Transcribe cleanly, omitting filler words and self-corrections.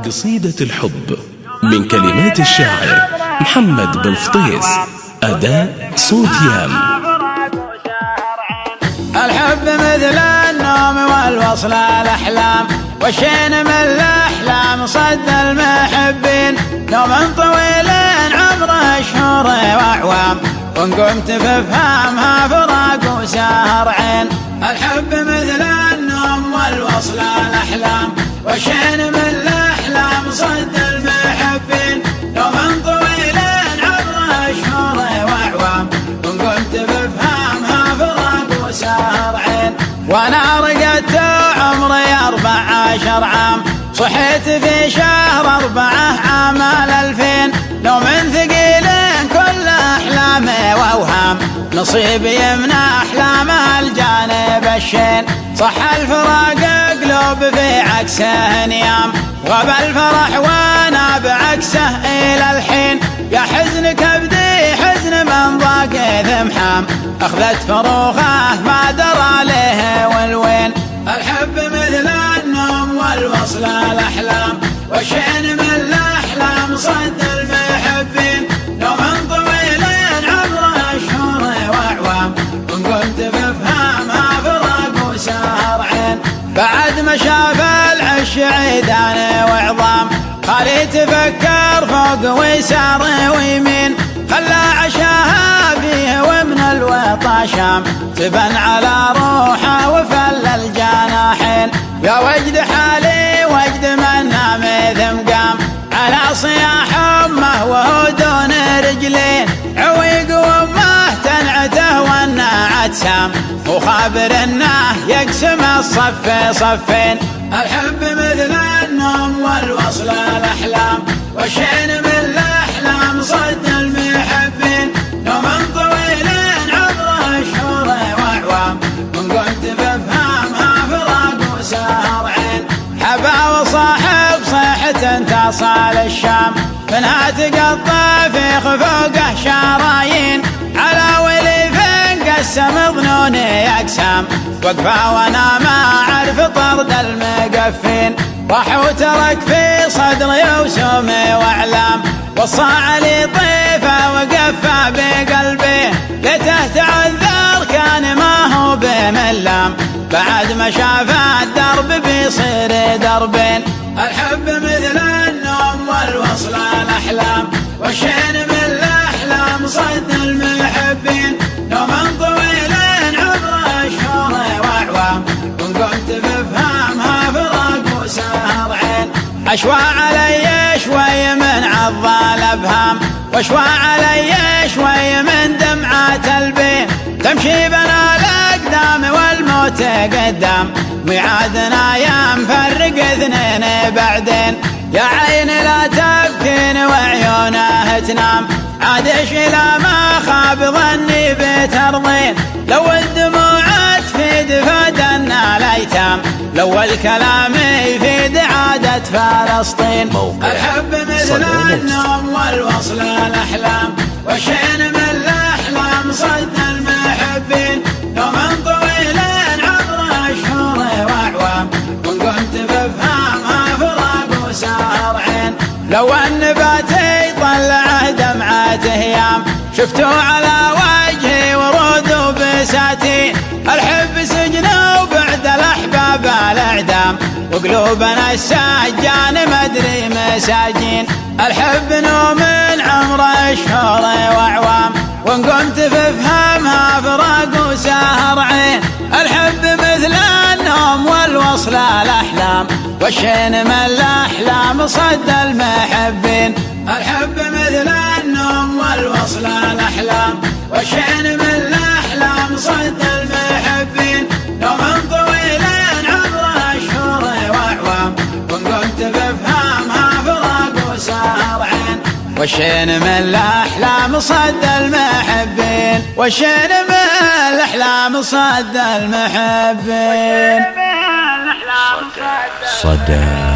قصيدة الحب من كلمات الشاعر محمد بن فطيس، أداء صوت يام. الحب مثل النوم والوصل الأحلام، والشين من الأحلام صد المحبين. نوم طويل عمره شهور وأعوام، وإن قمت بفهمها فراق وسهر عين. الحب مثل النوم والوصل الأحلام، والشين من الأحلام صد المحبين. نوم طويل عمره شهور وأعوام، وإن قمت بفهمها فراق وسهر عين. وأنا رقدت عمري 14 عام، صحيت في شهر 4 عام 2000. نوم ثقيل كل أحلامي وأوهام، نصيبي من أحلام الجانب الشين. صح الفراق قلوب في عكسه نيام، غاب الفرح وانا بعكسه إلى الحين. يا حزن كبدي حزن من ضاق ذمحام، أخذت فروخه ما درى له والوين. الحب مثل النوم والوصل الأحلام، والشين من الأحلام صد المحبين. نوم طويل عمره شهور وأعوام، وإن قمت بفهمها فراق وسهر عين. بعد ما شاف العش عيدان وعظام، خالي تفكر فوق ويسار ويمين. خلى عشاها فيه ومن الوطا شام، تبن على روحه وفل الجناحين. يا وجد حالي وجد من نام ذم قام، على صياح امه وهو دون رجلين. عويق وامه تنعته والناعت سام، وخابر انه يقسم الصف صفين. الحب مثل النوم والوصل الأحلام، والشين من الأحلام صد المحبين. نوم طويل عمره شهور وأعوام، وإن قمت بفهمها فراق وسهر عين. حبا وصاحب صيحة تصال الشام، منها تقطع في خفوقه شرايين. على وليفين قسم ظنوني أقسام، وقفا وانا ما اعرف طرد المقفين. راح وترك في صدري وسومي واعلام، وصى علي طيفه وقفا بقلبي. ليته تعذر كان ما هو بملام، بعد ما شاف الدرب بيصير دربين. الحب مثل النوم والوصل الأحلام، والشين من الأحلام صد المحبين. نوم طويل عمره شهور وأعوام، وإن قمت بفهمها فراق وسهر عين. أشوى علي شوي من عض الأبهام، واشوى علي شوي من دمعات البين. تمشي بنا الأقدام والموت قدام، ميعادنا يا مفرق اثنين بعدين. يا عين لا تبكين وعيونها تنام، عادش لا ما خاب ظني بترضين. لو الدموع تفيد فدنا الأيتام، لو الكلام يفيد عادة فلسطين. الحب مثل النوم والوصل الأحلام، والشين من الأحلام صد المحبين. نوم طويل عمره شهور وأعوام، وإن قمت بفهمها فراق وسهر عين. لو النبات يطلع دمعة هيام، شفتوا على وجهي ورود وبساتين. الحب سجن وبعد الأحباب الإعدام، وقلوبنا السجان مدري مساجين. الحب نوم عمره شهور وأعوام، وإن قمت بفهمها فراق وسهر عين. الحب مثل النوم والوصل الأحلام، والشين من الأحلام صد المحبين. الحب مثل النوم والوصل الأحلام، والشين من الأحلام صد المحبين. نوم طويل عمره شهور وأعوام، وإن قمت بفهمها فراق وسهر عين. والشين من الأحلام صد المحبين، والشين من الأحلام صد المحبين. صدى